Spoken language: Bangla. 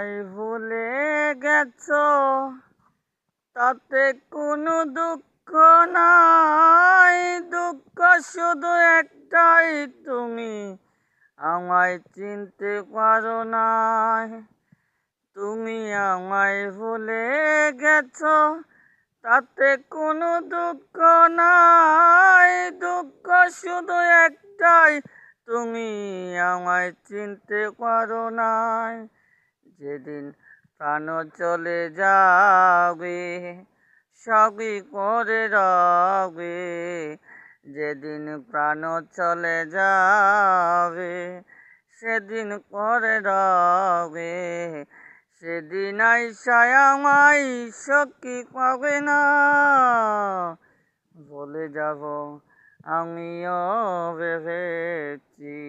আমায় ভুলে গেছো, তাতে কোনো দুঃখ নাই। দুঃখ শুধু একটাই, তুমি আমায় চিনতে পারো নাই। তুমি আমায় ভুলে গেছো, তাতে কোনো দুঃখ নাই। দুঃখ শুধু একটাই, তুমি আমায় চিনতে পারো নাই। যেদিন প্রাণ চলে যাবে, সবই করে রবে। যেদিন প্রাণ চলে যাবে, সেদিন করে রবে। সেদিন আইসায় আমায় সখী পাবে না, বলে যাব আমিও ভেবেছি।